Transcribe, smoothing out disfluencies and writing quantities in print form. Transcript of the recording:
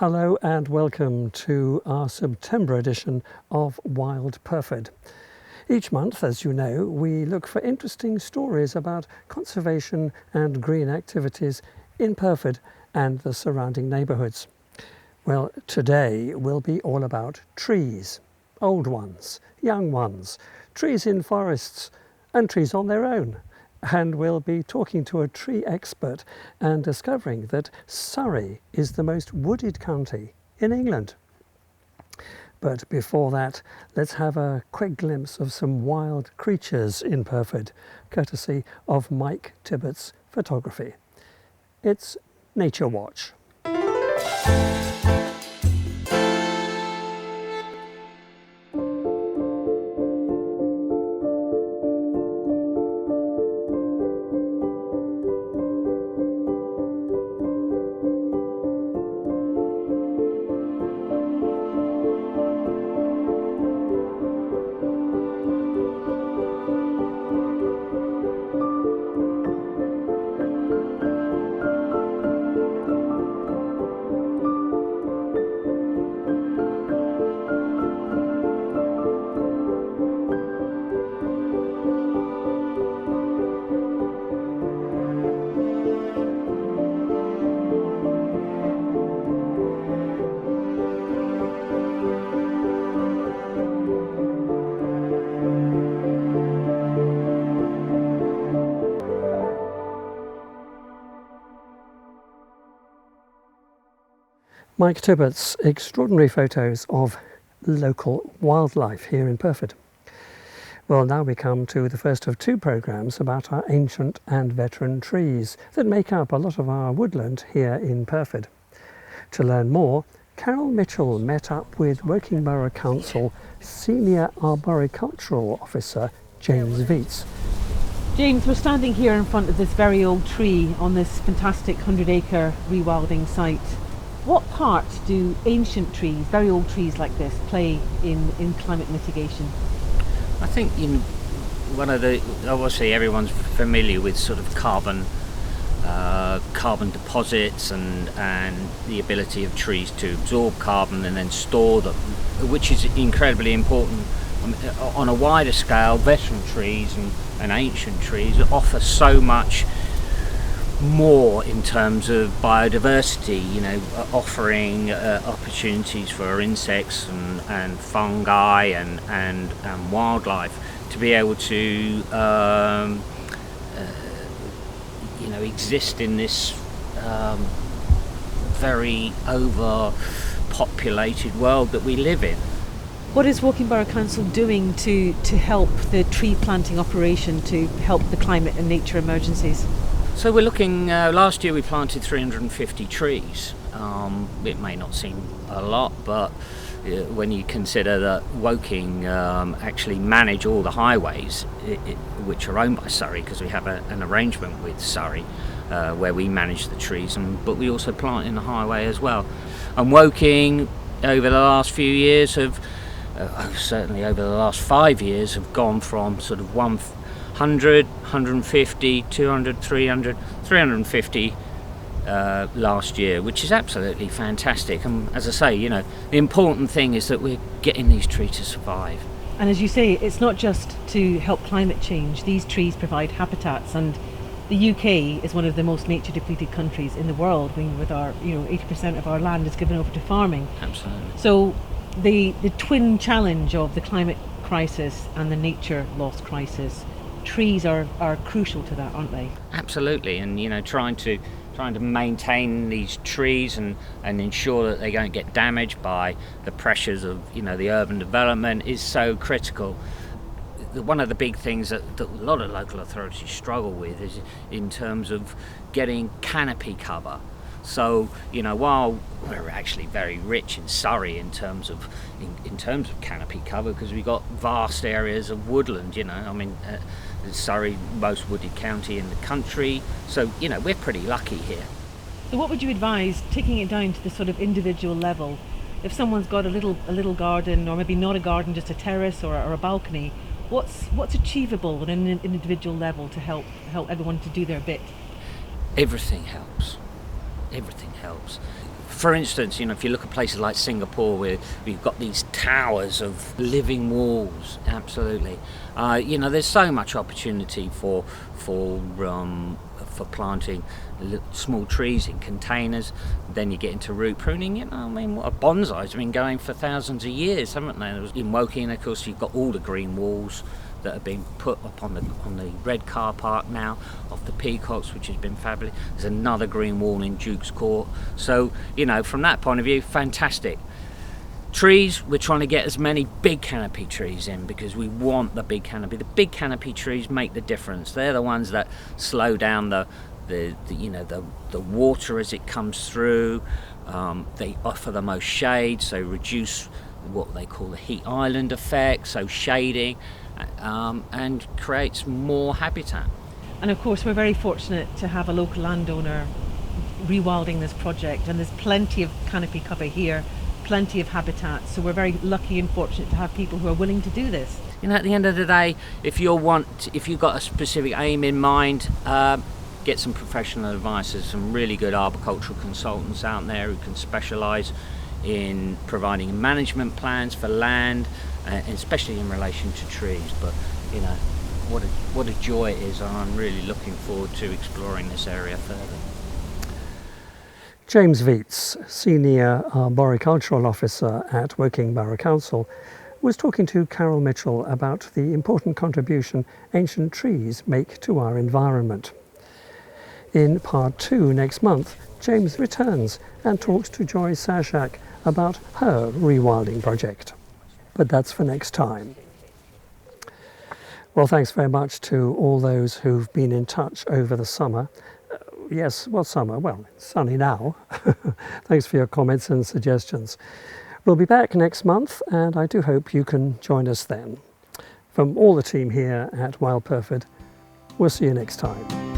Hello and welcome to our September edition of Wild Pyrford. Each month, as you know, we look for interesting stories about conservation and green activities in Pyrford and the surrounding neighbourhoods. Well, today will be all about trees, old ones, young ones, trees in forests and trees on their own. And we'll be talking to a tree expert and discovering that Surrey is the most wooded county in England. But before that, let's have a quick glimpse of some wild creatures in Pyrford, courtesy of Mike Tibbert's photography. It's Nature Watch. Mike Tibbert's extraordinary photos of local wildlife here in Pyrford. Well, now we come to the first of two programmes about our ancient and veteran trees that make up a lot of our woodland here in Pyrford. To learn more, Carole Mitchell met up with Woking Borough Council Senior Arboricultural Officer James Veats. James, we're standing here in front of this very old tree on this fantastic 100-acre rewilding site. What part do ancient trees, very old trees like this, play in climate mitigation? I think obviously everyone's familiar with sort of carbon deposits and the ability of trees to absorb carbon and then store them, which is incredibly important. On a wider scale, veteran trees and ancient trees offer so much more in terms of biodiversity, offering opportunities for insects and fungi and wildlife to be able to exist in this very overpopulated world that we live in. What is Woking Borough Council doing to help the tree planting operation to help the climate and nature emergencies? So we're looking, last year we planted 350 trees. It may not seem a lot, but when you consider that Woking actually manage all the highways, which are owned by Surrey, because we have an arrangement with Surrey where we manage the trees, but we also plant in the highway as well. And Woking, over the last few years, certainly over the last 5 years, have gone from sort of 100, 150, 200, 300, 350 last year, which is absolutely fantastic. And as I say, the important thing is that we're getting these trees to survive. And as you say, it's not just to help climate change. These trees provide habitats, and the UK is one of the most nature depleted countries in the world. I mean, with our 80% of our land is given over to farming. Absolutely. So the twin challenge of the climate crisis and the nature loss crisis, trees are crucial to that, aren't they? Absolutely, and trying to maintain these trees and ensure that they don't get damaged by the pressures of the urban development is so critical. One of the big things that a lot of local authorities struggle with is in terms of getting canopy cover. So while we're actually very rich in Surrey in terms of canopy cover, because we've got vast areas of woodland, Surrey, most wooded county in the country, so we're pretty lucky here. So what would you advise, taking it down to the sort of individual level, if someone's got a little garden, or maybe not a garden, just a terrace or a balcony, what's achievable at an individual level to help everyone to do their bit? Everything helps. For instance, you know, if you look at places like Singapore, where we've got these towers of living walls, absolutely. You know, there's so much opportunity for planting small trees in containers. Then you get into root pruning. You know, I mean, what bonsais have been going for thousands of years, haven't they? In Woking, of course, you've got all the green walls that have been put up on the red car park now of the peacocks, which has been fabulous. There's another green wall in Duke's Court. So, you know, from that point of view, fantastic. Trees, we're trying to get as many big canopy trees in because we want the big canopy. The big canopy trees make the difference. They're the ones that slow down the water as it comes through. They offer the most shade, so reduce what they call the heat island effect, so shading, and creates more habitat. And of course we're very fortunate to have a local landowner rewilding this project, and there's plenty of canopy cover here, plenty of habitat, so we're very lucky and fortunate to have people who are willing to do this. You know, at the end of the day, if you've got a specific aim in mind, get some professional advice. There's some really good arboricultural consultants out there who can specialise in providing management plans for land, especially in relation to trees. But you know, what a joy it is, and I'm really looking forward to exploring this area further. James Veats, Senior Arboricultural Officer at Woking Borough Council, was talking to Carole Mitchell about the important contribution ancient trees make to our environment. In part 2 next month, James returns and talks to Joy Sashak about her rewilding project. But that's for next time. Well, thanks very much to all those who've been in touch over the summer. Yes, well, summer, well, it's sunny now. Thanks for your comments and suggestions. We'll be back next month, and I do hope you can join us then. From all the team here at Wild Pyrford, we'll see you next time.